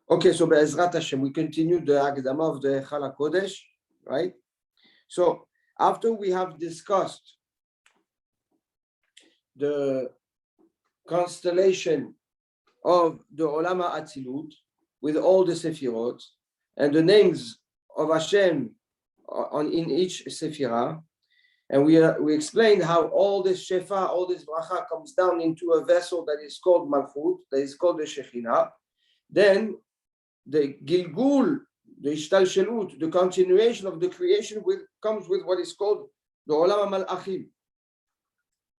Okay, so Be'ezrat Hashem, we continue the Akdama of the Heikhal HaKodesh, right? So after we have discussed the constellation of the Olam HaAtzilut with all the Sefirot and the names of Hashem in each Sefirah, and we explained how all this Shefa, all this Bracha comes down into a vessel that is called Malchut, that is called the Shekhinah. Then the Gilgul, the Ishtalshelut, the continuation of the creation comes with what is called the Olam HaMalachim.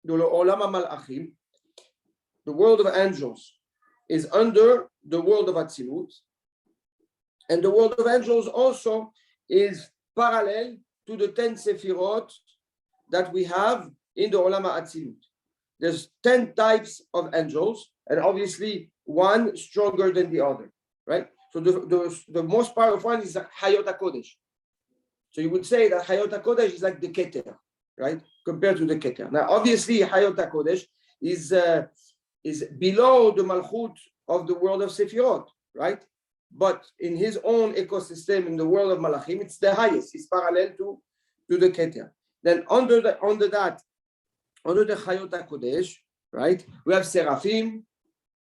The Olam HaMalachim, the world of angels, is under the world of Atzilut, and the world of angels also is parallel to the 10 Sefirot that we have in the Olam HaAtzilut. There's 10 types of angels, and obviously one stronger than the other, right? So the most powerful one is Heikhal HaKodesh. So you would say that Heikhal HaKodesh is like the Keter, right? Compared to the Keter. Now, obviously, Heikhal HaKodesh is below the Malchut of the world of Sefirot, right? But in his own ecosystem, in the world of Malachim, it's the highest. It's parallel to the Keter. Then under the Heikhal HaKodesh, right, we have Seraphim,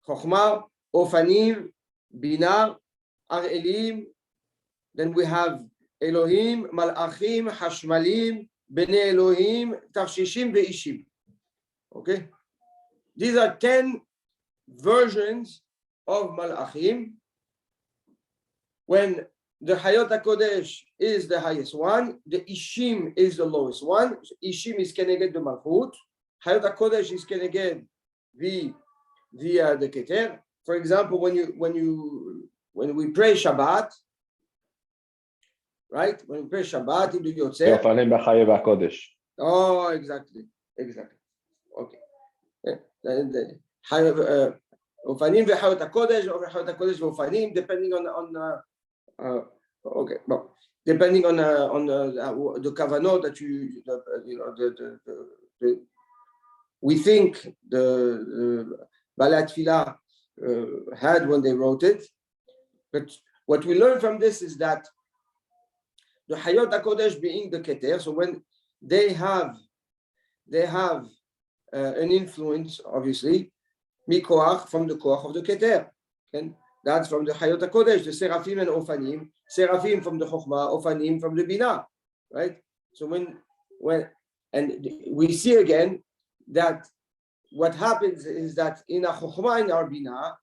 Chokhmah, Ofanim, Binah, Ar'elim. Then we have Elohim, Malachim, Hashmalim, Bnei Elohim, Tarshishim, Ve'ishim. Okay? These are 10 versions of Malachim. When the Heikhal HaKodesh is the highest one, the Ishim is the lowest one. Ishim is Keneged the Malchut. Heikhal HaKodesh is Keneged the Keter. For example, when we pray Shabbat, right? When we pray Shabbat in the Yotzer. Oh, exactly. Okay. Ofanim ve'Heikhal HaKodesh, or Heikhal HaKodesh ve'Ofanim, depending on okay, well, depending on the kavanot that we think the Balei Tfilah had when they wrote it. But what we learn from this is that the Heikhal HaKodesh being the Keter, so when they have an influence, obviously, mikoach, from the koach of the Keter. Okay? That's from the Heikhal HaKodesh, the Seraphim and Ofanim. Seraphim from the Chokhmah, Ofanim from the Binah, right? So when and we see again that what happens is that in our Chokhmah, in our Binah,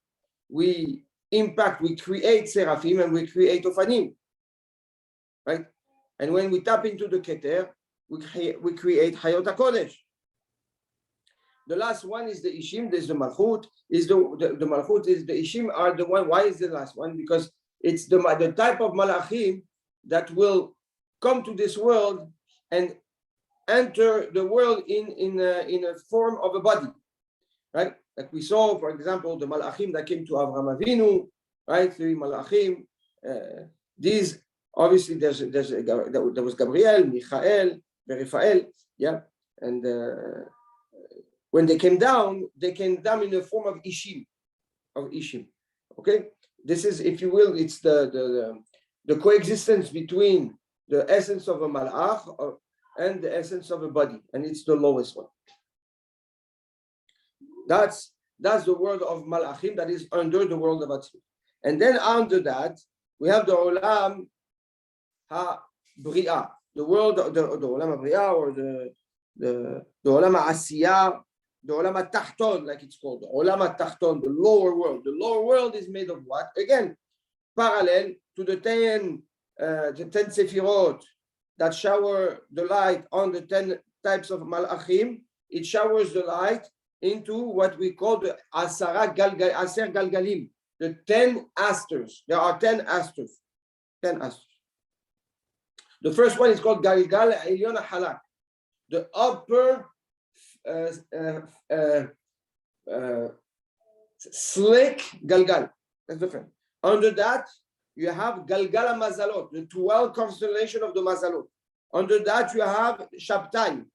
we create Seraphim and we create Ofanim, right? And when we tap into the Keter, we create Heikhal HaKodesh. The last one is the Ishim. There's the Malchut. The Malchut is the Ishim are the one. Why is the last one? Because it's the type of Malachim that will come to this world and enter the world in a form of a body, right? Like we saw, for example, the Malachim that came to Avraham Avinu, right? 3 Malachim. These obviously there was Gabriel, Michael, Raphael, yeah, and. When they came down in the form of Ishim. Okay, this is, if you will, it's the coexistence between the essence of a malach and the essence of a body, and it's the lowest one. That's the world of malachim that is under the world of Atzilut. And then under that we have the Olam HaBri'ah, the world of the Olam HaBri'ah, or the Olam HaAsiyah. The Olam HaTachton, like it's called, the Olam HaTachton, the lower world. The lower world is made of what? Again, parallel to the 10 Sefirot that shower the light on the 10 types of Malachim. It showers the light into what we call the Aser Galgalim, the 10 asters. There are 10 asters. 10 asters. The first one is called Galgal Elyon Halak, the upper slick Galgal. That's different. Under that, you have Galgal Mazalot, the 12 constellation of the Mazalot. Under that, you have Shabtai.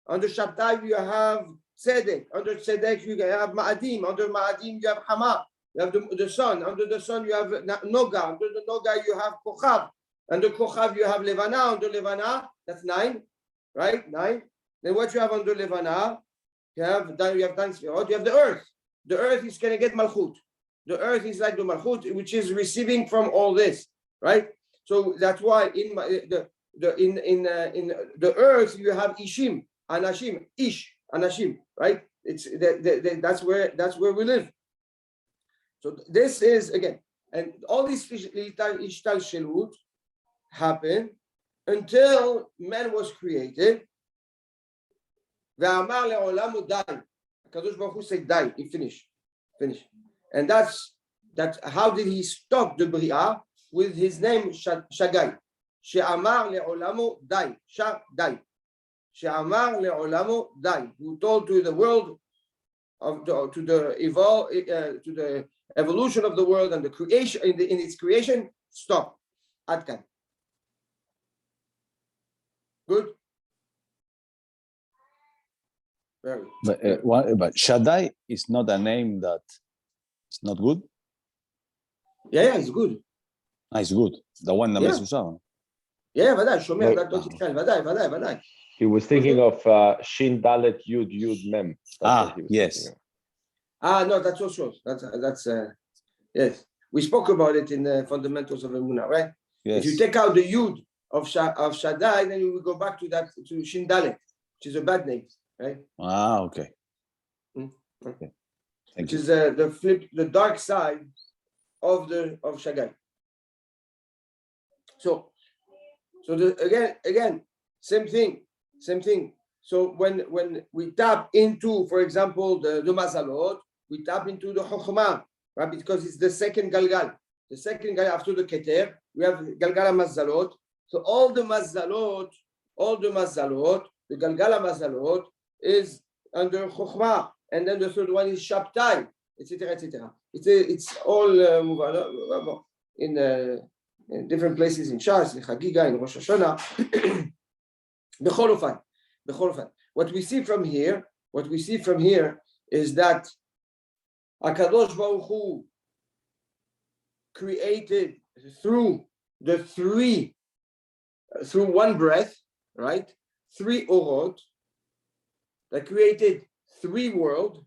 Under Shabtai, you have Tzedek. Under Tzedek, you have Ma'adim. Under Ma'adim, you have Hama. You have the sun. Under the sun, you have Noga. Under the Noga, you have Kochav. Under Kochav, you have Levana. Under Levana, that's 9, right? 9. Then what you have under Levana? You have Dan Sfirot. You have the earth. The earth is going to get Malchut. The earth is like the Malchut, which is receiving from all this, right? So that's why in the earth you have Ishim, Anashim, Ish, Anashim, right? It's that's where we live. So this is again, and all these ishtalshelut happened until man was created. Ve'amar le'olamu dai. HaKadosh Baruch Hu said dai. He finished. And that's how did he stop the Bria with his name Shagai. She'amar le'olamu dai. Shagai. She'amar le'olamu dai. Who told to the world to the evolution of the world and the creation in its creation, stop. Adkan. Good. Very good. But Shaddai is not a name that it's not good. Yeah, it's good. It's good. The one that makes usado. Yeah, ודאי, שומר, ודאי. He was thinking of Shin Dalet Yud Yud Mem. Yes. No, that's also that's yes. We spoke about it in the fundamentals of Emunah, right? Yes. If you take out the Yud of Shaddai, then you will go back to Shin Dalet, which is a bad name, right? Okay. Okay. Which is the dark side of Shaddai. So again, same thing. So when we tap into, for example, the Mazalot, we tap into the Chokhmah, right? Because it's the second Galgal. The second Galgal after the Keter, we have Galgal Mazalot. So all the Mazalot, the Galgal Mazalot is under Chokhmah. And then the third one is Shabtai, etc., etc. It's all in different places in Shas, in Chagiga, in Rosh Hashanah. B'chol ofan. What we see from here is that HaKadosh Baruch Hu created through one breath, right? 3 orot that created 3 worlds,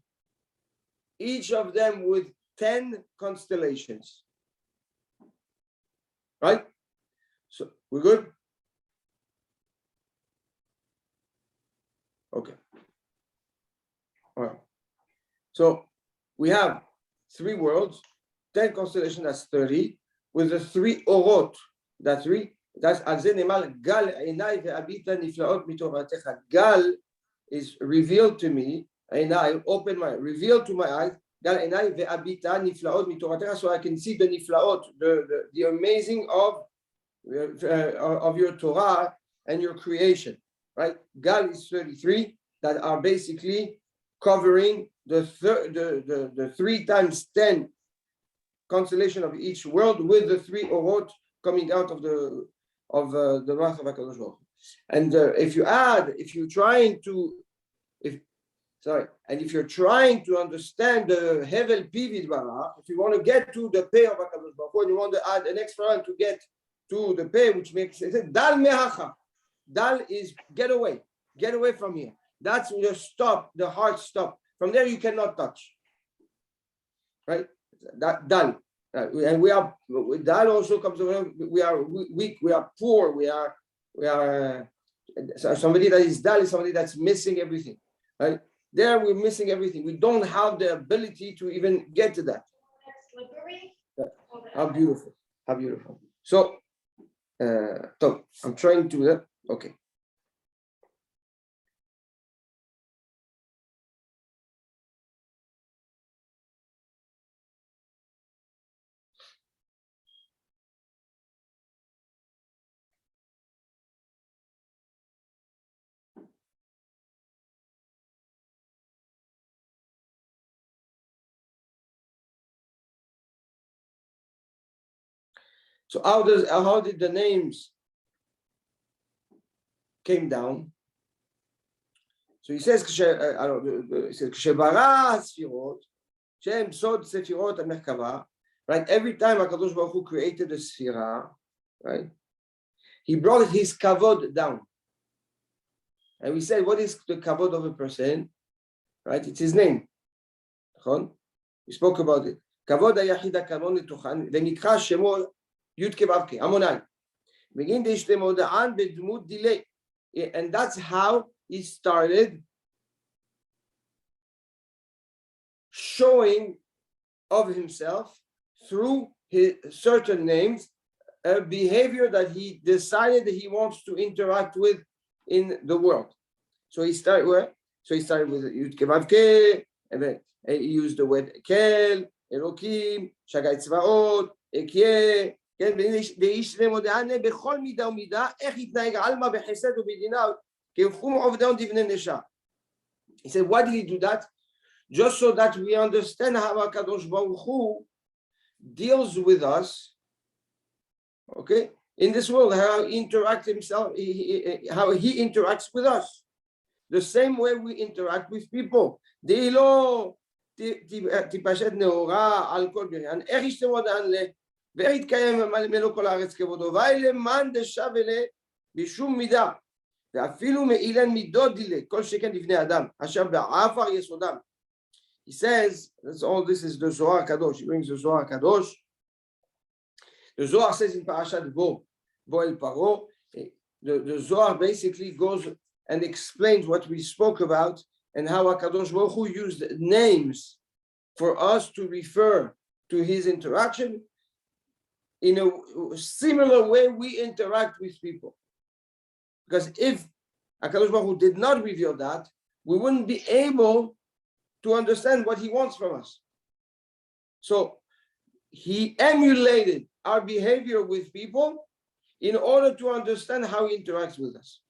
each of them with 10 constellations. Right? So we're good? Okay. All right. So we have 3 worlds, 10 constellations, that's 30, with the 3 orot, that's 3. That's Gal Einai ve'abita niflaot mitoratecha. Gal is revealed to me, and I open my, revealed to my eyes, Gal Einai ve'abita niflaot mitoratecha, so I can see the niflaot, the amazing of your Torah and your creation, right? Gal is 33 that are basically covering the 3 times 10 constellation of each world with the 3 orot coming out of the mouth of HaKadosh Baruch Hu. And if you're trying to understand the Hevel Pivid Barach, if you want to get to the pay of HaKadosh Baruch Hu, and you want to add an extra one to get to the pay, which makes it Dal Mehacha. Dal is get away from here. That's your stop, the hard stop. From there you cannot touch. Right? That Dal. And we are, that also comes around, we are weak, we are poor, we are somebody that is Dal is somebody that's missing everything. Right? There we're missing everything. We don't have the ability to even get to that. How beautiful. So, I'm trying to, okay. So how did the names came down? So he says, Shem Sod Sefirot HaMerkava, right? Every time HaKadosh Baruch Hu created a Sefirah, right? He brought his kavod down. And we said, what is the kavod of a person? Right? It's his name. We spoke about it. Kavod היחיד הכמון לתוכן, ונקרא שמו י' כו' כ', המונאי. בגין דשתמודען בדמות דילי. And that's how he started showing of himself through his certain names, a behavior that he decided that he wants to interact with in the world. So he started where? So he started with Yud Kevav Ke, and then he used the word Kel, Elokim, Shagai Tzvaot, Ekye, ואיש למודענה בכל מידה ומידה, איך יתנהג עלמא בחסד ובדינה, כבחום עובדון דבני נשא. He said, why did he do that? Just so that we understand how HaKadosh Baruch Hu deals with us, okay, in this world, how he interacts himself, how he interacts with us. The same way we interact with people. דהי לא תיפשט נאורה על כל בניין, איך ישתמודען לה, ואיך יתקיים מלוא כל הארץ כבודו, ואי למען דשב אלה בשום מידה, ואפילו מאילן מידות דילה, כל שכן לבני אדם, אשר בעפר יסודם. He says, that's all this is the Zohar HaKadosh. He brings the Zohar HaKadosh. The Zohar says in Parashat Bo El Paro, the Zohar basically goes and explains what we spoke about and how HaKadosh Baruch Hu used names for us to refer to his interaction in a similar way we interact with people. Because if HaKadosh Baruch Hu did not reveal that, we wouldn't be able to understand what he wants from us. So he emulated our behavior with people in order to understand how he interacts with us.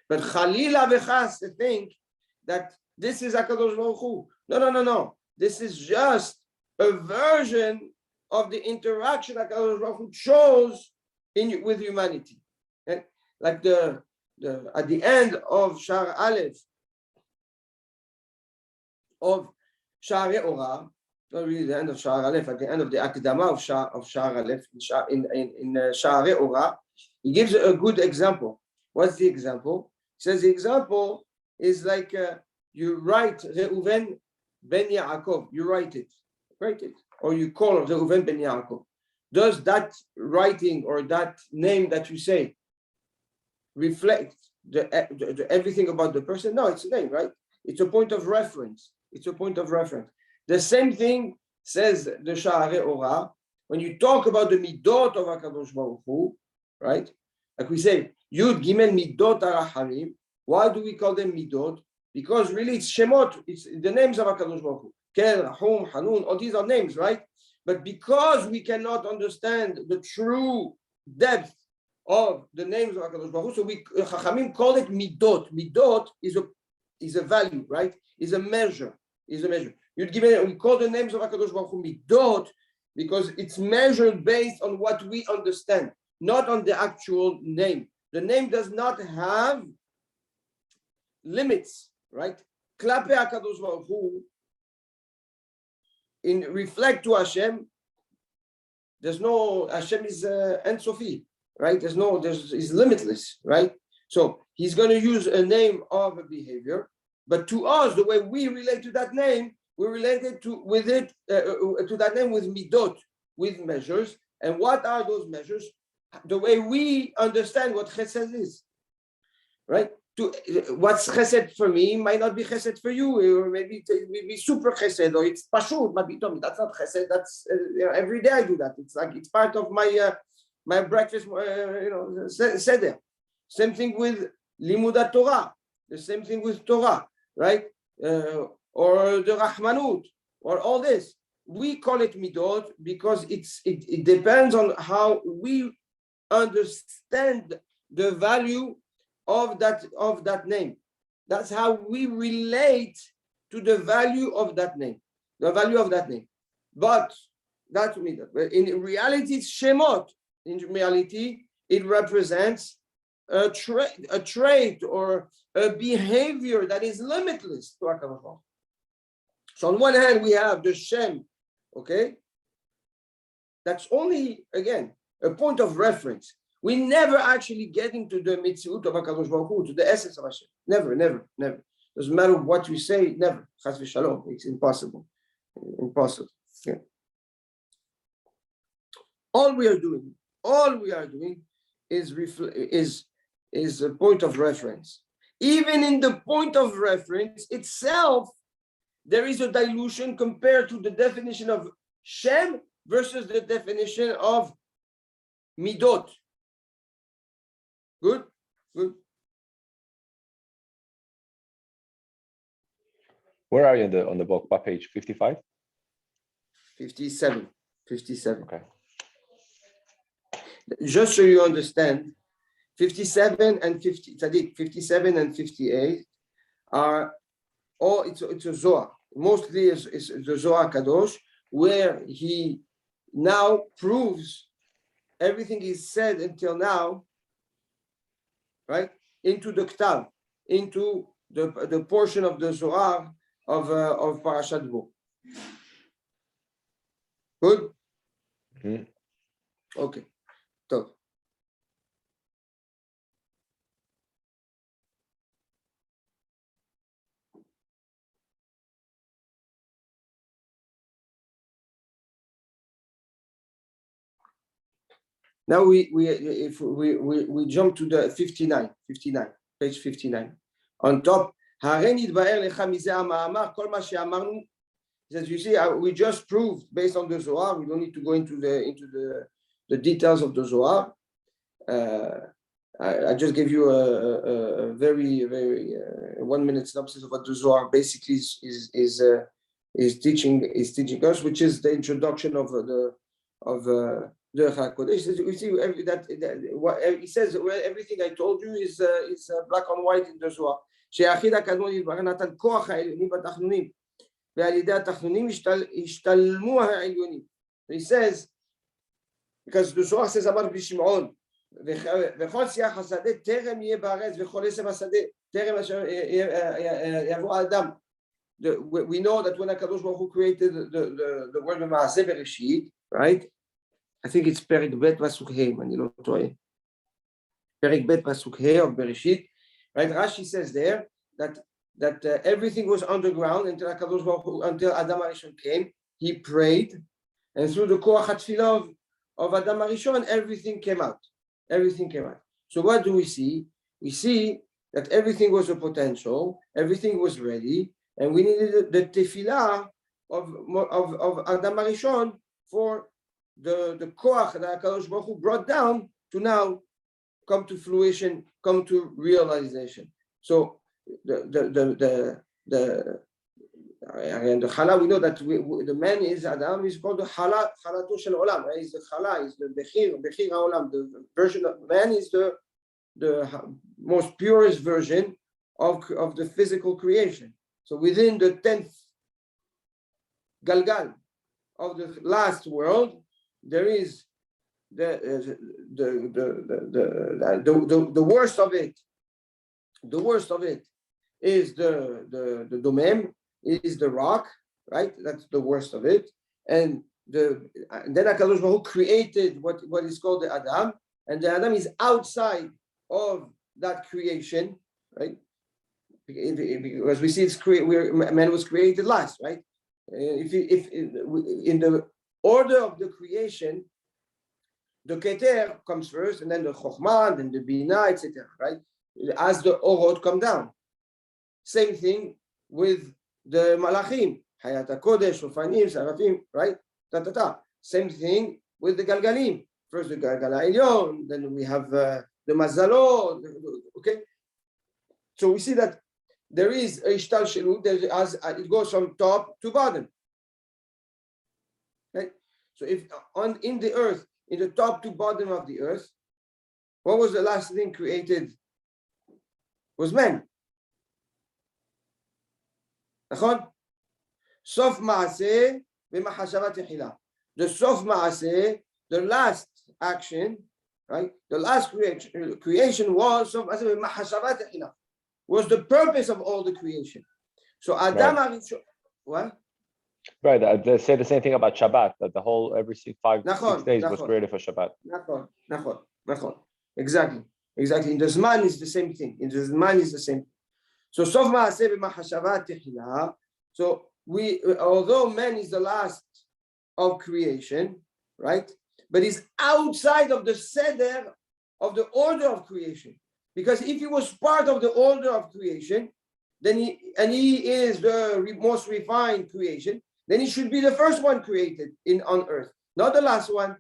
But Chalila v'chas to think that this is HaKadosh Baruch Hu. No. This is just a version of the interaction HaKadosh Baruch Hu chose with humanity. Okay? Like at the end of Shar Aleph, of Sha'arei Orah, not really the end of Sha'ar Aleph, at the end of the Akdama of Sha'ar Aleph, in Sha'arei Orah, he gives a good example. What's the example? He says the example is like you write Reuven ben Yaakov, you write it, or you call Reuven ben Yaakov. Does that writing or that name that you say reflect the everything about the person? No, it's a name, right? It's a point of reference. The same thing says the Sha'arei Orah when you talk about the midot of HaKadosh Baruch Hu, right? Like we say, Yud Gimel Midot HaRachamim. Why do we call them midot? Because really it's Shemot, it's the names of HaKadosh Baruch Hu. Kel, Rahum, Hanun, all these are names, right? But because we cannot understand the true depth of the names of HaKadosh Baruch Hu, so we Chachamim call it midot. Midot is a value, right? Is a measure. You'd give it, we call the names of HaKadosh Baruch Hu midot because it's measured based on what we understand, not on the actual name. The name does not have limits, right? Klape HaKadosh Baruch Hu, in reflect to Hashem, Hashem is Ein Sofi, right? He's limitless, right? So he's going to use a name of a behavior, but to us, the way we relate to that name, we related to that name with midot, with measures. And what are those measures? The way we understand what chesed is, right? What's chesed for me might not be chesed for you, or maybe it will be super chesed, or it's pashut, but that's not chesed. That's every day I do that. It's like it's part of my breakfast, seder. Same thing with limud Torah. The same thing with Torah, right? Or the Rahmanut, or all this. We call it midot because it depends on how we understand the value of that name. That's how we relate to the value of that name. But that's midot. In reality, it's shemot. In reality, it represents a trait or a behavior that is limitless to HaKadosh Baruch Hu. So on one hand, we have the Shem, okay? That's only, again, a point of reference. We never actually get into the Mitziut of HaKadosh Baruch Hu, to the essence of Hashem. Never, never, never. Doesn't matter what we say, never. Chas v'shalom. It's impossible. Impossible. Yeah. All we are doing is a point of reference. Even in the point of reference itself, there is a dilution compared to the definition of Shem versus the definition of Midot. Good? Good. Where are you on the book? What page? 55? 57. 57. Okay. Just so you understand, 57 and 50, Tzaddik, 57 and 58 are all, it's a Zohar. Mostly is the Zohar Kadosh, where he now proves everything he said until now, right, into the Ktav, into the portion of the Zohar of Parashat Bo. Good? Mm-hmm. Okay. So, now we jump to the 59, page 59. On top, as you see, we just proved based on the Zohar. We don't need to go into the details of the Zohar. I just gave you a very 1 minute synopsis of what the Zohar basically is teaching us, which is the introduction of the Heikhal HaKodesh. We see that what he says. Everything I told you is black and white in the Zohar. שהיחיד הקדמון יתברך נתן כוח העליונים בתחנונים ועל ידי התחנונים השתלמו העליונים. He says, because the Zohar says אמר רבי שמעון וכל שיח השדה טרם יהיה בארץ וכל עשב השדה טרם יבוא האדם. We know that when HaKadosh Baruch Hu created the world במעשה בראשית, right? I think it's פרק ב' פסוק ה' אם אני לא טועה. פרק ב' פסוק ה' of בראשית. Right, Rashi says there that everything was underground until HaKadosh Baruch Hu, until Adam HaRishon came. He prayed, and through the koach hatfilah of Adam HaRishon, everything came out. Everything came out. So what do we see? We see that everything was a potential, everything was ready, and we needed the tefillah of Adam HaRishon for the koach that HaKadosh Baruch Hu brought down to now come to fruition, come to realization. So the chala, we know that the man is Adam, is called the chalato shel olam. Right? Is the chala, is the bechir haolam. The version of man is the most purest version of the physical creation. So within the 10th galgal of the last world, there is the worst of it. The worst of it is the domem, is the rock, right? That's the worst of it. And then HaKadosh Baruch Hu created what is called the Adam, and the Adam is outside of that creation, right? Because we see man was created last, right? If in the order of the creation, the Keter comes first, and then the Chokhmah, then the Bina, etc. Right? As the Orot come down. Same thing with the Malachim, Heikhal HaKodesh, Ofanim, Sarafim, right? Same thing with the Galgalim. First the Galgal Elyon, then we have the Mazalot. Okay, so we see that there is a Ishtal Shelut, as it goes from top to bottom. Right? So if in the earth, in the top to bottom of the earth, what was the last thing created? Was man. Sof Maaseh v'machashavat techila. The Sof Maaseh, the last action, right? The last creation was Sof Maaseh v'machashavat techila. Was the purpose of all the creation. So Adam, right. What? Right. They say the same thing about Shabbat, that the whole every 6 days was created for Shabbat. Exactly. In the Zman is the same thing. In the Zman is the same. So Sof Ma'aseh b'machashava techila. So although man is the last of creation, right? But he's outside of the seder of the order of creation. Because if he was part of the order of creation, then he is the most refined creation, then he should be the first one created on earth, not the last one.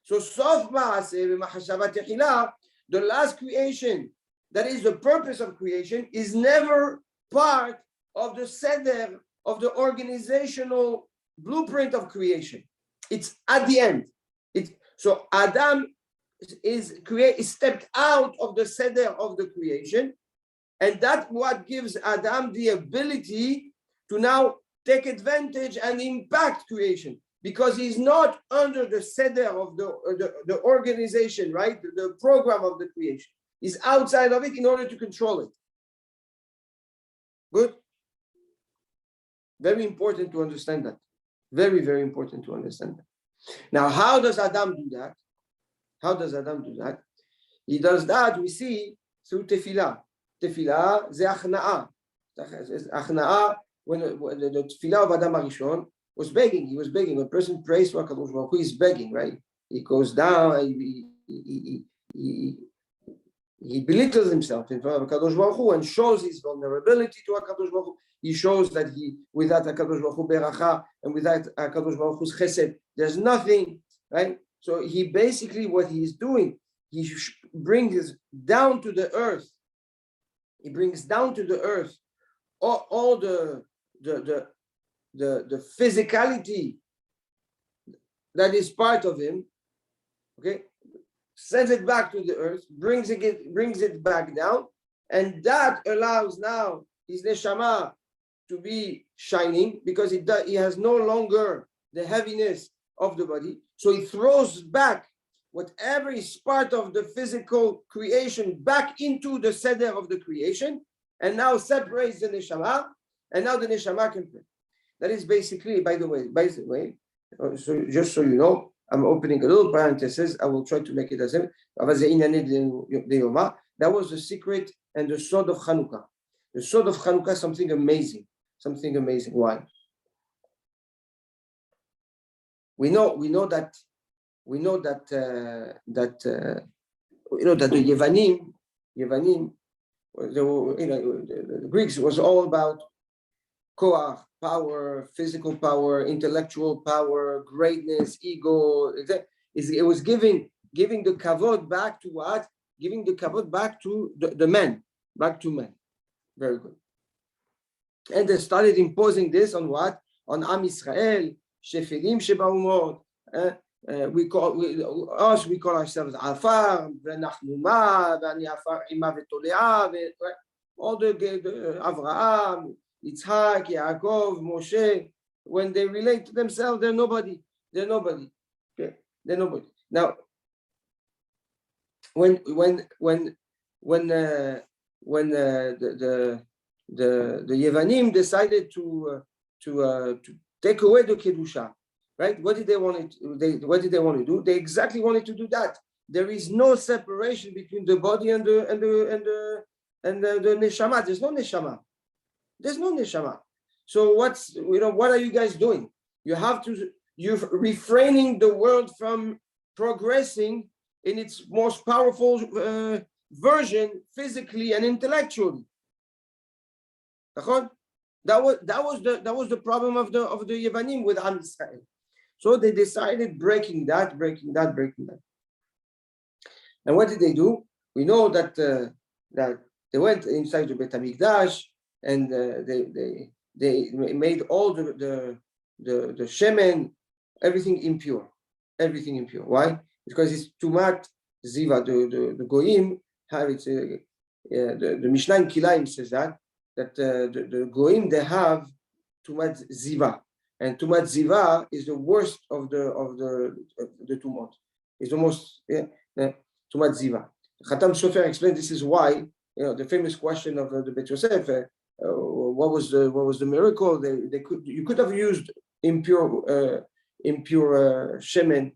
So Sof Ma'aseh b'machashava techila, the last creation, that is the purpose of creation, is never part of the seder of the organizational blueprint of creation. It's at the end. So Adam is stepped out of the seder of the creation, and that's what gives Adam the ability to now take advantage and impact creation, because he's not under the seder of the organization, right? The program of the creation. He's outside of it in order to control it. Good? Very important to understand that. Very, very important to understand that. Now, how does Adam do that? He does that, we see, through tefillah. Tefillah, ze achna'ah. Achna'ah, when the tefillah of Adam HaRishon was begging. He was begging. When a person prays for HaKadosh Baruch Hu, he's begging, right? He goes down, he belittles himself in front of HaKadosh Baruch Hu and shows his vulnerability to HaKadosh Baruch Hu. He shows that without HaKadosh Baruch Hu beracha and without HaKadosh Baruch Hu's chesed, there's nothing, right? So he basically, what he's doing, he brings down to the earth. He brings down to the earth all the physicality that is part of him. Okay, sends it back to the earth, brings it back down, and that allows now his neshama to be shining, because he has no longer the heaviness of the body. So he throws back whatever is part of the physical creation back into the seder of the creation, and now separates the neshama, and now the neshama can pray. That is basically, by the way, so just so you know, I'm opening a little parenthesis. I will try to make it as if that was the secret and the sword of Chanukah. The sword of Chanukah is something amazing. Why? We know that the Yevanim, the Greeks was all about koach, power, physical power, intellectual power, greatness, ego. It was giving the kavod back to what? Giving the kavod back to the men, back to men. Very good. And they started imposing this on what? On Am Yisrael, shefilim shebaumot. We call ourselves Afar, v'nachnu ma, v'ani Afar ima v'tolea, all the Avraham, Yitzhak, Yaakov, Moshe. When they relate to themselves, they're nobody. Okay, they're nobody. Now, when the Yevanim decided to take away the kedusha, right? What did they want to do? They exactly wanted to do that. There is no separation between the body and the neshama. There's no neshama. So what are you guys doing? You're refraining the world from progressing in its most powerful version, physically and intellectually. That was the problem of the Yevanim with Am Yisrael. So they decided breaking that. And what did they do? We know that they went inside the Beit HaMikdash and they made all the shemen, everything impure. Why? Because it's tumat ziva. The goyim have it. The Mishnah in Kilayim says that the goyim, they have tumat ziva, and tumat ziva is the worst of the tumot. It's the most tumat ziva. Khatam Sofer explained this is why, the famous question of the Bet Yosef, what was the miracle? You could have used impure shemen.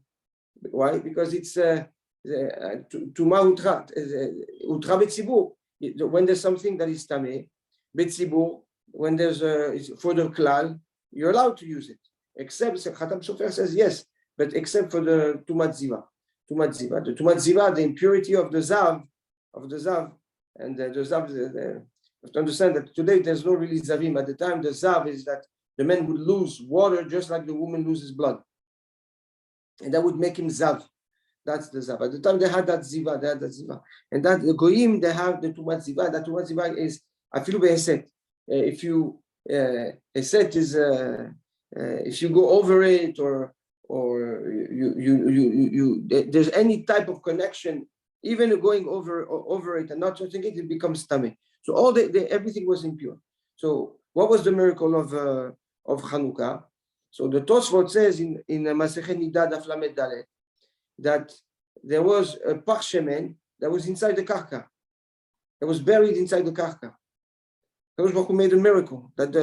Why? Because it's tuma utra betzibur. When there's something that is tameh, betzibur, when there's for the klal, you're allowed to use it. Except Khatam Sofer says yes, but except for the tumat ziva. The tumat ziva, the impurity of the zav, and the zav. You have to understand that today there's no really zavim. At the time, the zav is that the man would lose water just like the woman loses blood, and that would make him zav. That's the zav. At the time they had that ziva, and that the goyim they have the tumat ziva. That tumat ziva is afilu be'eset. If you eset is if you go over it or you there's any type of connection, even going over it and not touching it, it becomes tummy. So all everything was impure. So what was the miracle of Chanukah? So the Tosfot says in Masechet Nida Daf Lamed Dalet that there was a pach shemen that was inside the karka, that was buried inside the karka. That was who made a miracle. That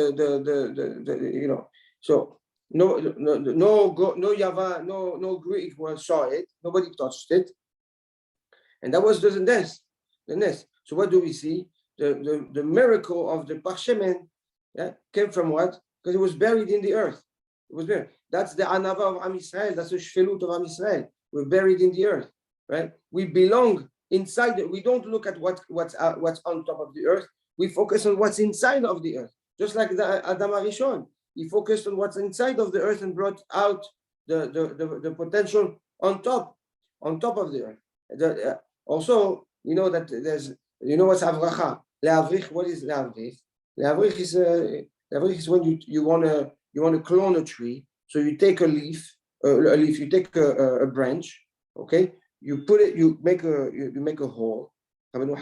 so no Yava, no Greek saw it. Nobody touched it, and that was the nest. So what do we see? The miracle of the pach shemen came from what? Because it was buried in the earth. It was buried. That's the anava of Am Yisrael. That's the shvelut of Am Yisrael. We're buried in the earth, right? We belong inside it. We don't look at what's on top of the earth. We focus on what's inside of the earth. Just like the Adam HaRishon, he focused on what's inside of the earth and brought out the potential on top of the earth. Also, you know that there's, you know what's avracha? Le'avrich, what is le'avrich? Le'avrich is when you want to clone a tree. So you take a leaf, you take a branch, okay? You put it, you make a hole. You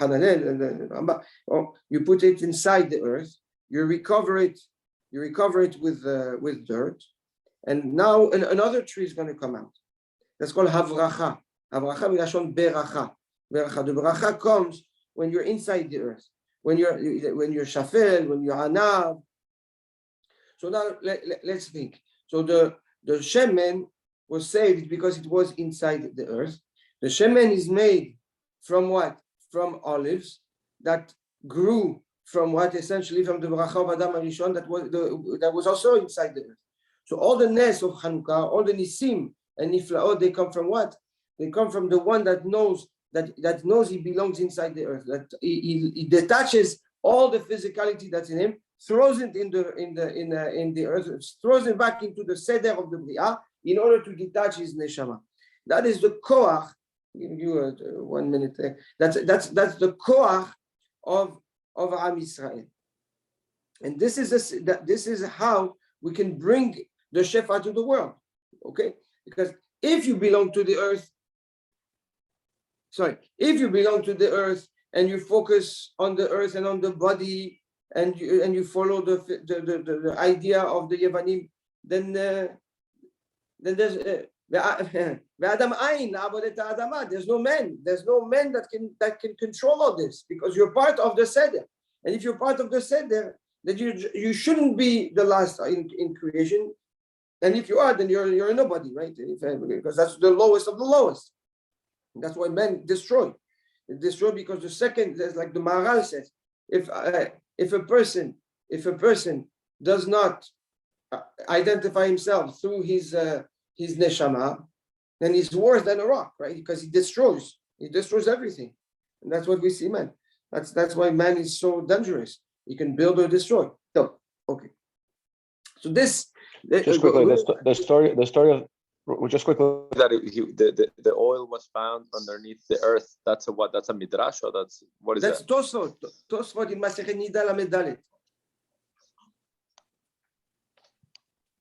put it inside the earth. You recover it with dirt, and now another tree is going to come out. That's called havracha. Havracha milashon beracha. Beracha. The beracha comes when you're inside the earth, when you're shafel, when you're anav. So now let's think. So the shemen was saved because it was inside the earth. The shemen is made from what? From olives that grew from what? Essentially from the bracha of Adam HaRishon that was also inside the earth. So all the nes of Chanukah, all the nisim and niflaot, they come from what? They come from the one that knows that knows he belongs inside the earth. That he detaches all the physicality that's in him, throws it in the earth, throws it back into the seder of the Bria in order to detach his neshama. That is the koach. Give you 1 minute there. That's the koach of Am Yisrael, and this is how we can bring the shefa to the world. Okay, because if you belong to the earth, and you focus on the earth and on the body, and you follow the idea of the Yevanim, then there's there's no man that can control all this, because you're part of the seder. And if you're part of the seder, then you shouldn't be the last in creation. And if you are, then you're a nobody, right? Because that's the lowest of the lowest. That's why men destroy. They destroy because the second, like the Maharal says, if a person does not identify himself through his neshama, then he's worse than a rock, right? Because he destroys everything, and that's what we see, man. That's why man is so dangerous. He can build or destroy. So, okay. So this just quickly, the story of just quickly that the oil was found underneath the earth. That's a midrash, or what is that? That's Tosfot in Masechet Nida Lamed Dalet.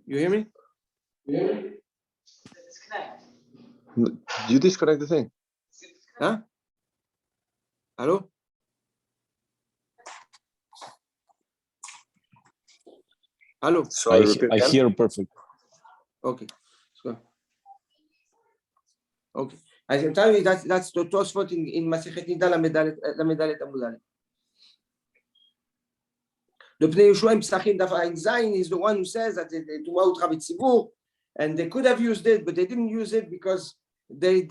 You hear me? You disconnect the thing. Huh? Hello? Hello. I hear perfect. Okay. So, okay. I can tell you that's the Tosfot in Masechet Nida Lamed Dalet Amud Aleph. The Pnei Yeshua Psachim Daf Ayin Zayin is the one who says that and they could have used it, but they didn't use it because they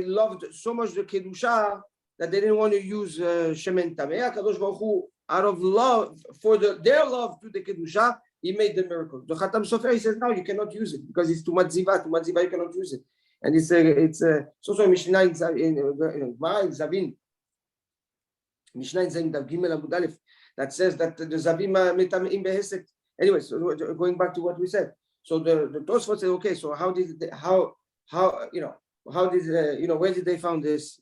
loved so much the Kedusha that they didn't want to use Shemen Tameh. Kadosh Baruch Hu, out of love for their love to the Kedusha, he made the miracle. The Khatam Sofer, he says, no, you cannot use it because it's too much ziva, you cannot use it. And it's also Mishnah in Zavin. Mishnah in Zavin, Dav Gimel Amud Aleph, that says that the Zavim metameim beheset. Anyway, so going back to what we said. So the Tosfot said, okay, so how did where did they found this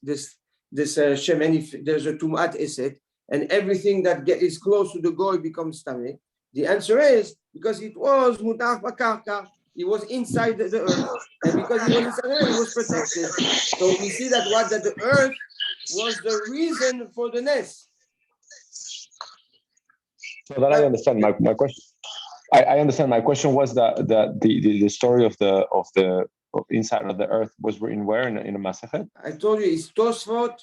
shemen if there's a tumat eset and everything that is close to the goy becomes tameh? The answer is because it was mutach b'karka. It was inside the earth, and because it was inside the earth, it was protected. So we see that the earth was the reason for the nest. So that I understand my question. I understand. My question was the story of the inside of the earth was written where in a Masechet? I told you it's Tosfot,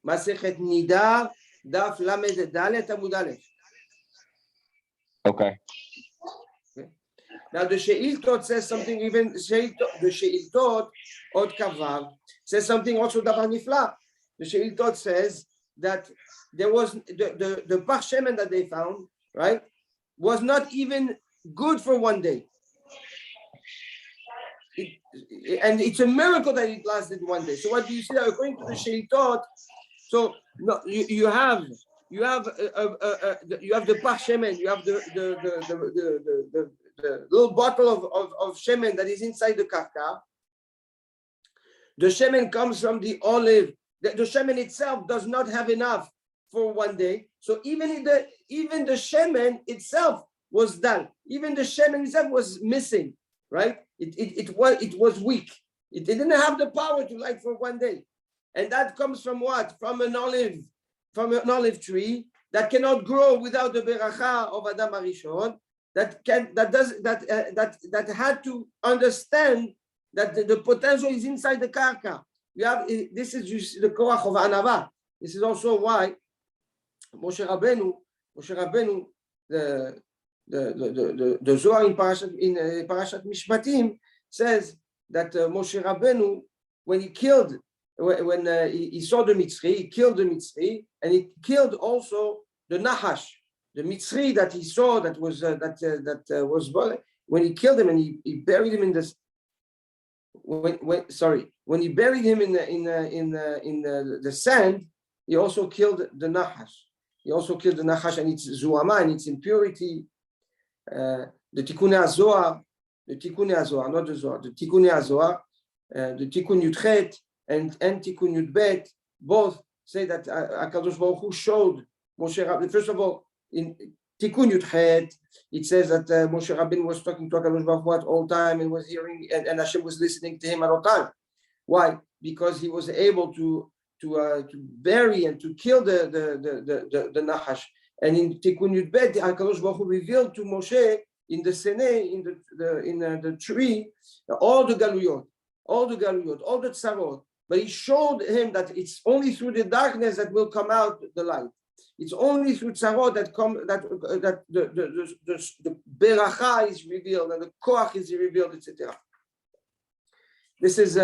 Masechet Nida, Daf Lamed Dalet Amud Aleph. Okay. Now the Sheiltot says something even the Sheiltot Od Kavav says something also Davar Nifla. The Sheiltot says that there was the Pach Shemen that they found, right, was not even good for one day. And it's a miracle that it lasted one day. So what do you see that according to the Sheiltot? So no, you have the Pach Shemen, you have the little bottle of shemen that is inside the karka. The shemen comes from the olive. The shemen itself does not have enough for one day. So even the shemen itself was done. Even the shemen itself was missing, right? It was weak. It didn't have the power to light for one day. And that comes from what? From an olive tree that cannot grow without the beracha of Adam HaRishon. That had to understand that the potential is inside the karka. This is the koach of anava. This is also why Moshe Rabbeinu, the Zohar in Parashat Mishpatim says that Moshe Rabbeinu, when he killed, when he saw the Mitzri, he killed the Mitzri, and he killed also the Nahash. The Mitzri that he saw that was when he killed him and he buried him in this. When he buried him in the sand, he also killed the Nahash. He also killed the Nahash and its zuama and its impurity. The Tikkun HaZohar, not the Zohar. The Tikkun HaZohar, the Tikkun Yudchet and Tikkun Yudbet both say that HaKadosh Baruch Hu showed Moshe Rabbeinu. First of all, in Tikkun Yudchet, it says that Moshe Rabbeinu was talking to HaKadosh Baruch Hu at all time and was hearing, and Hashem was listening to him at all time. Why? Because he was able to bury and to kill the Nahash. And in Tikkun Yudbet, HaKadosh Baruch Hu revealed to Moshe in the Seneh, in the tree, all the galuyot, all the tzarot. But he showed him that it's only through the darkness that will come out the light. It's only through tzarot that the beracha is revealed and the koach is revealed, etc. This is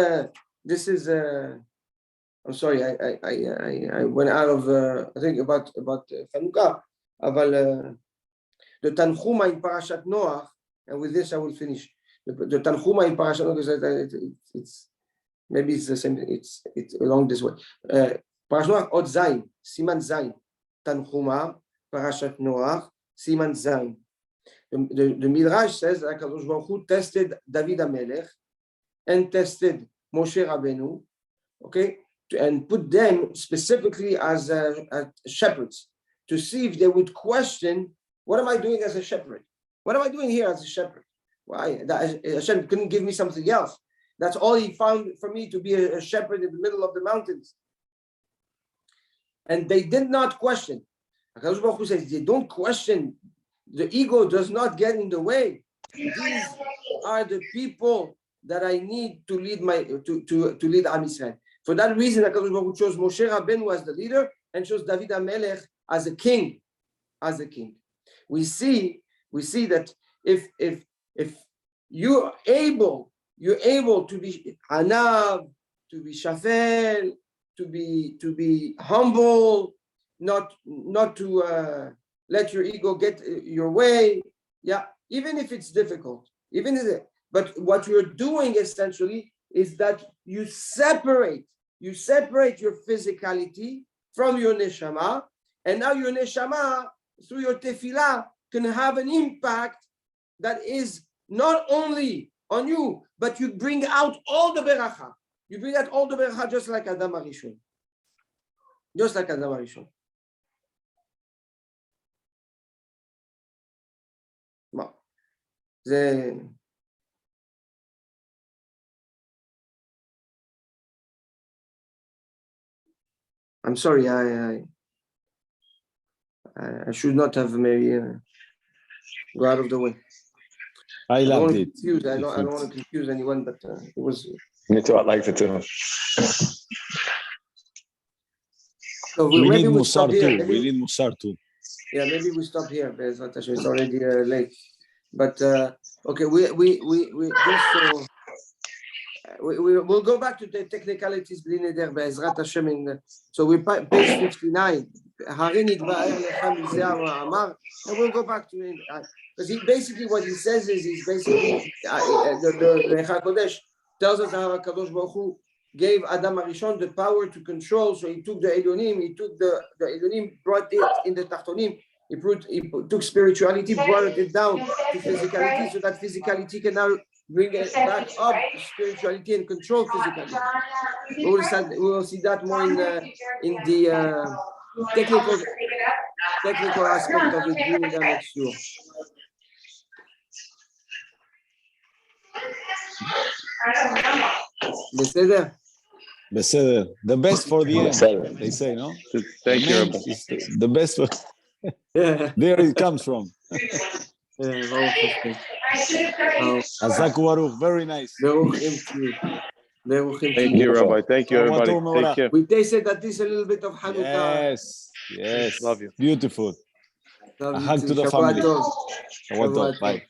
I'm sorry, I went out of I think about Chanukah, but the Tanchuma in Parashat Noach, and with this I will finish. The Tanchuma in Parashat Noach, it's maybe it's the same. It's along this way. Parashat Noach Od Zayin, Siman Zayin. Tanchuma, Parashat Noach, Siman Zayin. The Midrash says that HaKadosh Baruch Hu tested David HaMelech and tested Moshe Rabbeinu, okay, and put them specifically as shepherds to see if they would question, what am I doing as a shepherd? What am I doing here as a shepherd? Why? Hashem couldn't give me something else. That's all he found for me, to be a shepherd in the middle of the mountains. And they did not question. HaKadosh Baruch Hu says, they don't question. The ego does not get in the way. These are the people that I need to lead to lead Am Yisrael. For that reason, HaKadosh Baruch Hu chose Moshe Rabbeinu as the leader and chose David HaMelech as a king. we see that if you're able to be anav, to be shafel, to be humble, not to let your ego get your way. Yeah, even if it's difficult, but what you're doing essentially is that you separate your physicality from your neshama, and now your neshama through your tefillah can have an impact that is not only on you, but you bring out all the beracha. You bring out all the beracha just like Adam HaRishon. Just like Adam HaRishon. I'm sorry, I should not have maybe go out of the way. I loved it. I don't want to confuse anyone, but it was. Me too. I liked it too. So we need maybe Musar stop here. too. We need Musar too. Yeah, maybe we stop here. It's already late. But okay, we just so we'll go back to the technicalities. So we page 59. And we'll go back to it because basically what he says is he's basically the Heikhal HaKodesh tells us how HaKadosh Baruch Hu gave Adam HaRishon the power to control. So he took the Elyonim, the Elyonim, brought it in the Tachtonim. He took spirituality, brought it down to physicality, so that physicality can now bring it back up spirituality and control physicality. We will see that more in the technical aspect of it during the next year. Beseder. The best for the end, they say, no? Thank you. The best for there it comes from. Azak Baruch, very nice. Thank you, Rabbi. Thank you, everybody. Take care. We tasted that this a little bit of Hanukkah. Yes. Love you. Beautiful. A hug to the family. Bye.